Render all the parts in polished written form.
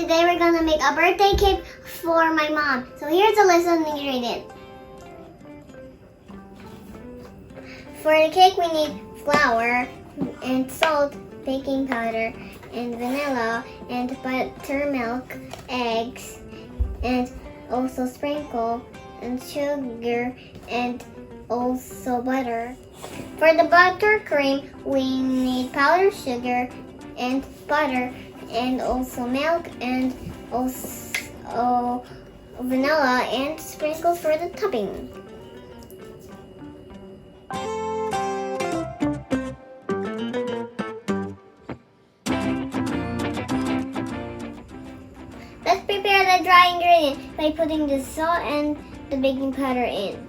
today we're gonna make a birthday cake for my mom. So here's a list of ingredients. For the cake we need flour and salt, baking powder, and vanilla, and buttermilk, eggs, and also sprinkle, and sugar, and also butter. For the buttercream, we need powdered sugar and butter, and also milk, and also vanilla, and sprinkles for the topping. Let's prepare the dry ingredient by putting the salt and the baking powder in.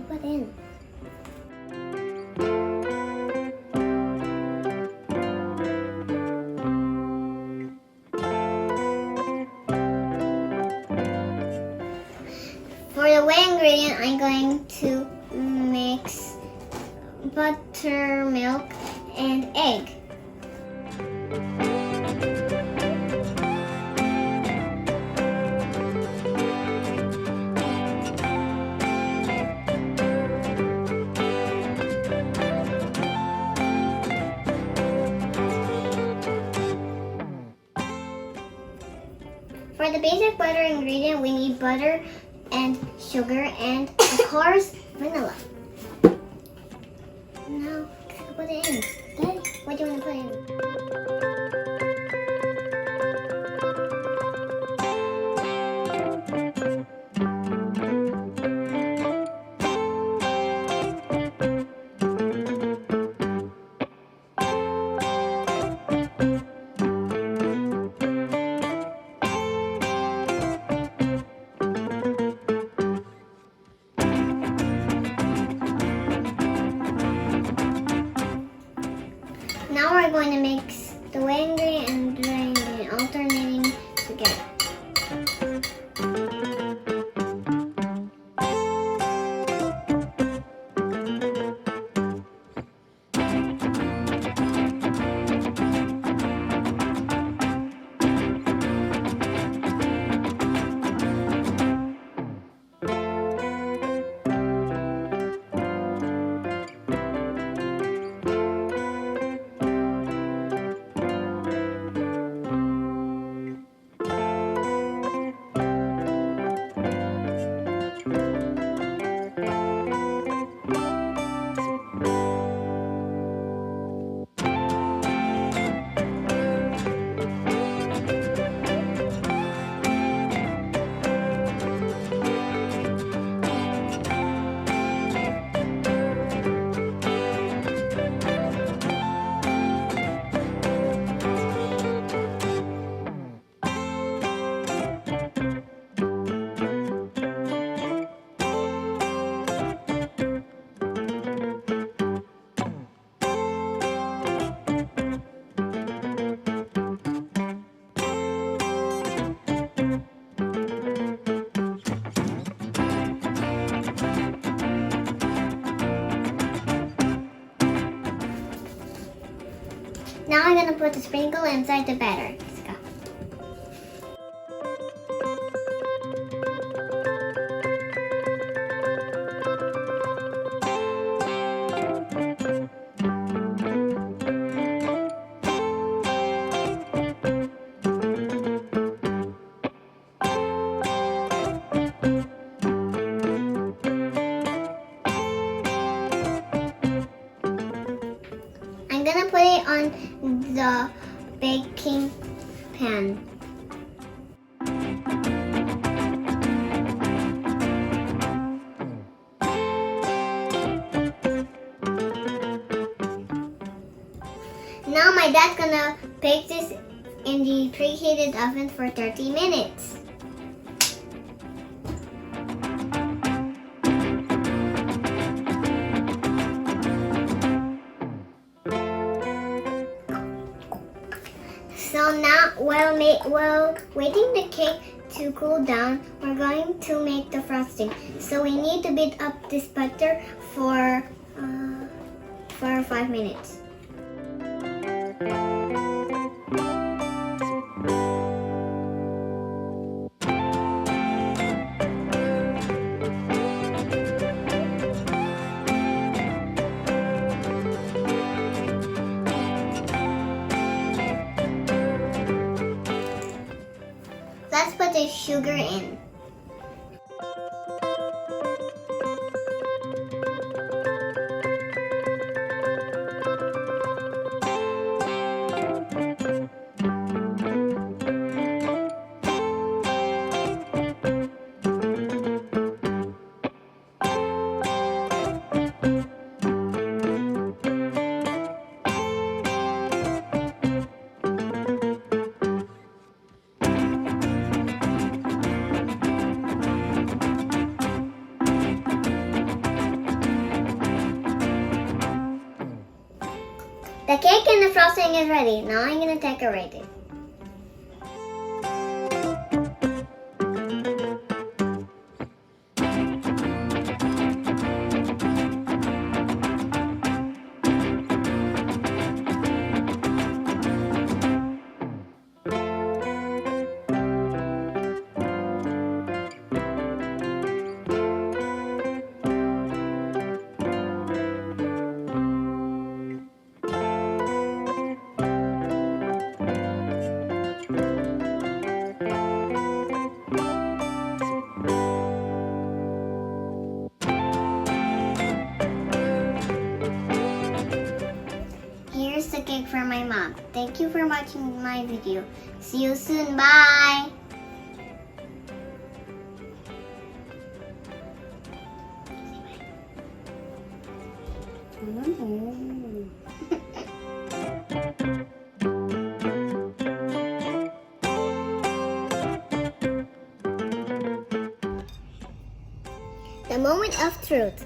Put in. For the wet ingredient, I'm going to mix buttermilk and egg. For the basic butter ingredient, we need butter and sugar and, of course, vanilla. Now, put it in. Daddy, what do you want to put in? Now we're going to mix the wet ingredient and the dry ingredient, alternating together. Now I'm going to put the sprinkle inside the batter. Let's go. I'm going to put it on the baking pan. Now my dad's gonna bake this in the preheated oven for 30 minutes. So now, while waiting the cake to cool down, we're going to make the frosting. So we need to beat up this butter for 5 minutes. sugar in. The cake and the frosting is ready. Now I'm going to decorate it. Here's the cake for my mom. Thank you for watching my video. See you soon. Bye! The moment of truth.